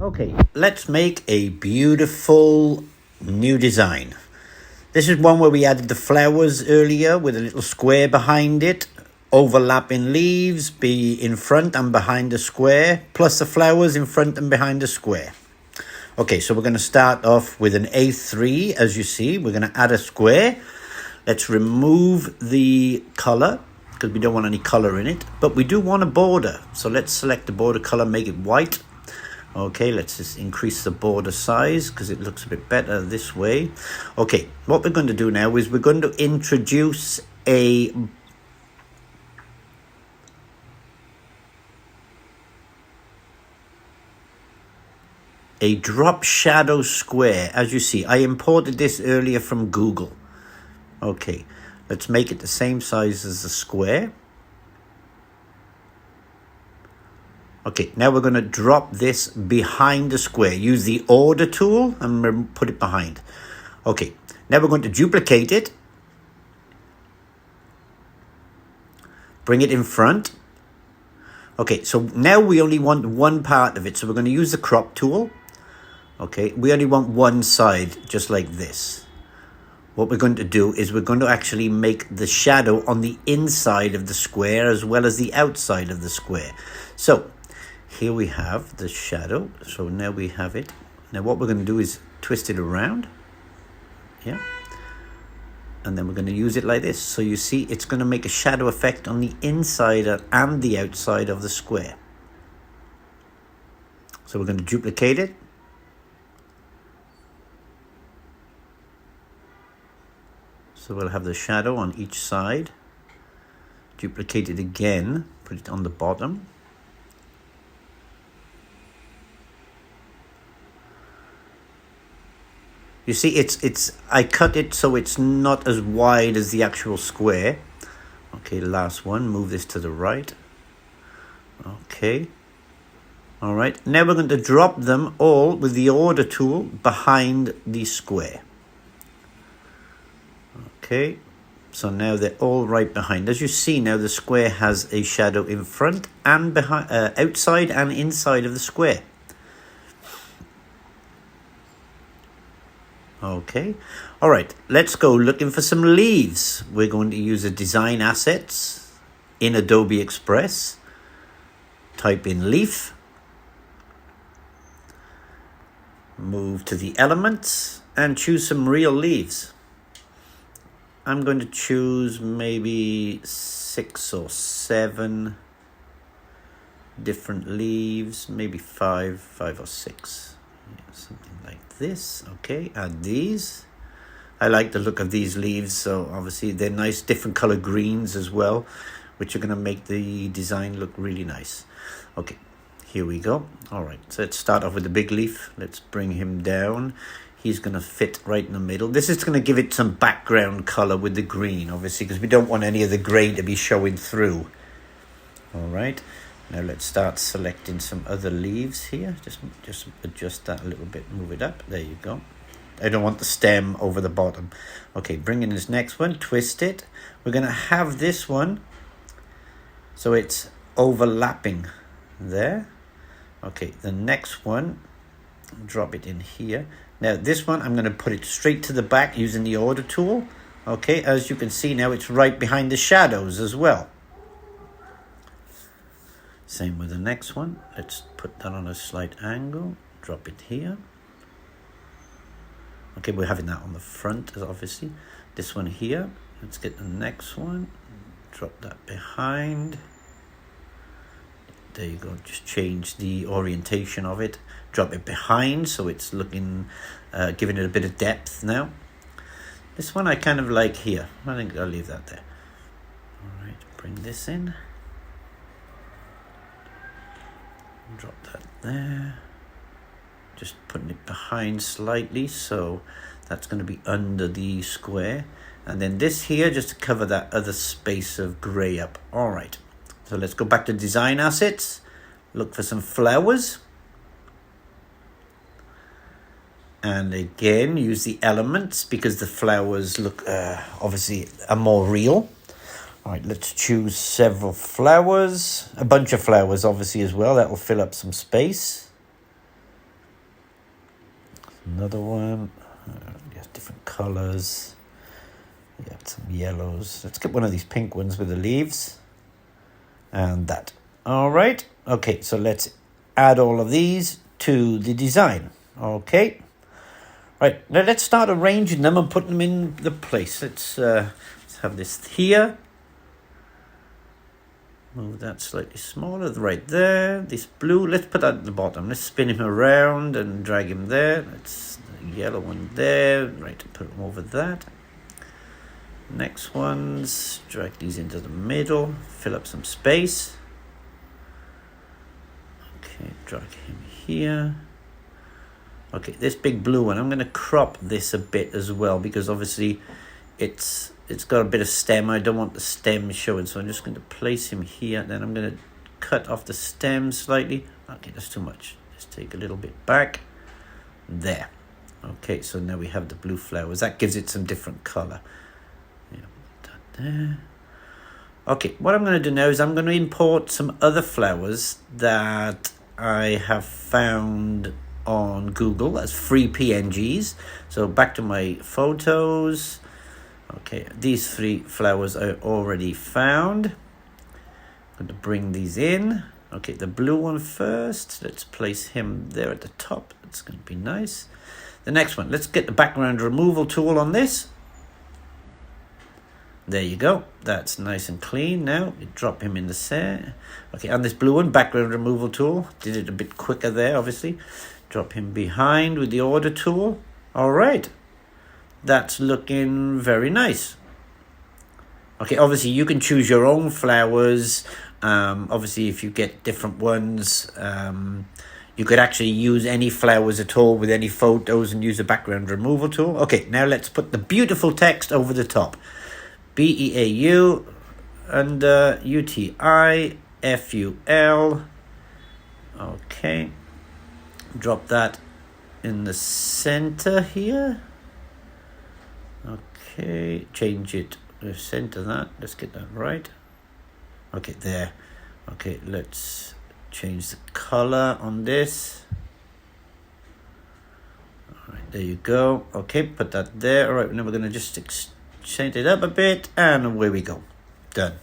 Okay, let's make a beautiful new design. This is one where we added the flowers earlier with a little square behind it, overlapping leaves, be in front and behind the square, plus the flowers in front and behind the square. Okay, so we're going to start off with an A3, as you see. We're going to add a square. Let's remove the color, because we don't want any color in it, but we do want a border. So let's select the border color, make it white. Okay, let's just increase the border size because it looks a bit better this way. Okay, what we're going to do now is we're going to introduce a drop shadow square. As you see, I imported this earlier from Google. Okay, let's make it the same size as the square. Okay, now we're going to drop this behind the square. Use the order tool and put it behind. Okay, now we're going to duplicate it. Bring it in front. Okay, so now we only want one part of it. So we're going to use the crop tool. Okay, we only want one side, just like this. What we're going to do is we're going to actually make the shadow on the inside of the square as well as the outside of the square. So here we have the shadow. So now we have it. Now what we're going to do is twist it around. Yeah. And then we're going to use it like this. So you see it's going to make a shadow effect on the inside and the outside of the square. So we're going to duplicate it. So we'll have the shadow on each side. Duplicate it again. Put it on the bottom. You see, I cut it so it's not as wide as the actual square. Okay, last one. Move this to the right. Okay. All right. Now we're going to drop them all with the order tool behind the square. Okay. So now they're all right behind. As you see now, the square has a shadow in front and behind, outside and inside of the square. Okay, all right, let's go looking for some leaves. We're going to use the design assets in Adobe Express. Type in leaf. Move to the elements and choose some real leaves. I'm going to choose maybe 6 or 7 different leaves, maybe 5 or 6. Something like this. Okay, add these. I like the look of these leaves, so obviously they're nice different color greens as well, which are going to make the design look really nice. Okay, here we go. All right, so let's start off with the big leaf. Let's bring him down. He's going to fit right in the middle. This is going to give it some background color with the green, obviously, because we don't want any of the gray to be showing through. All right. Now let's start selecting some other leaves here. Just adjust that a little bit, move it up. There you go. I don't want the stem over the bottom. Okay, bring in this next one, twist it. We're going to have this one so it's overlapping there. Okay, the next one, drop it in here. Now this one, I'm going to put it straight to the back using the order tool. Okay, as you can see now, it's right behind the shadows as well. Same with the next one. Let's put that on a slight angle. Drop it here. Okay, we're having that on the front, obviously. This one here. Let's get the next one. Drop that behind. There you go. Just change the orientation of it. Drop it behind so it's looking, giving it a bit of depth now. This one I kind of like here. I think I'll leave that there. All right, bring this in. Drop that there. Just putting it behind slightly, so that's going to be under the square. And then this here, just to cover that other space of gray up. All right, so let's go back to design assets. Look for some flowers. And again, use the elements because the flowers look, obviously, are more real. All right, let's choose several flowers, a bunch of flowers obviously as well. That will fill up some space. Another one. You have different colors. You have some yellows. Let's get one of these pink ones with the leaves. And that. All right. Okay, so let's add all of these to the design. Okay. Right, now let's start arranging them and putting them in the place. Let's have this here. Move that slightly smaller, right there. This blue, let's put that at the bottom. Let's spin him around and drag him there. Let's the yellow one there. Right, put him over that. Next ones, drag these into the middle. Fill up some space. Okay, drag him here. Okay, this big blue one, I'm going to crop this a bit as well because obviously it's got a bit of stem. I don't want the stem showing, so I'm just going to place him here. Then I'm going to cut off the stem slightly. Okay, that's too much. Just take a little bit back. There. Okay, so now we have the blue flowers. That gives it some different color. Yeah, put that there. Okay, what I'm going to do now is I'm going to import some other flowers that I have found on Google as free PNGs. So back to my photos. Okay, these 3 flowers I already found. I'm going to bring these in. Okay, the blue one first. Let's place him there at the top. That's going to be nice. The next one, let's get the background removal tool on this. There you go. That's nice and clean now. You drop him in the center. Okay, and this blue one, background removal tool. Did it a bit quicker there, obviously. Drop him behind with the order tool. All right. That's looking very nice. Okay, obviously you can choose your own flowers. Obviously, if you get different ones, you could actually use any flowers at all with any photos and use the background removal tool. Okay, now let's put the beautiful text over the top. BEAU under UTIFUL. Okay. Drop that in the center here. Okay, change it. Center that. Let's get that right. Okay, there. Okay, let's change the color on this. All right, there you go. Okay, put that there. All right, now we're going to just change it up a bit, and away we go. Done.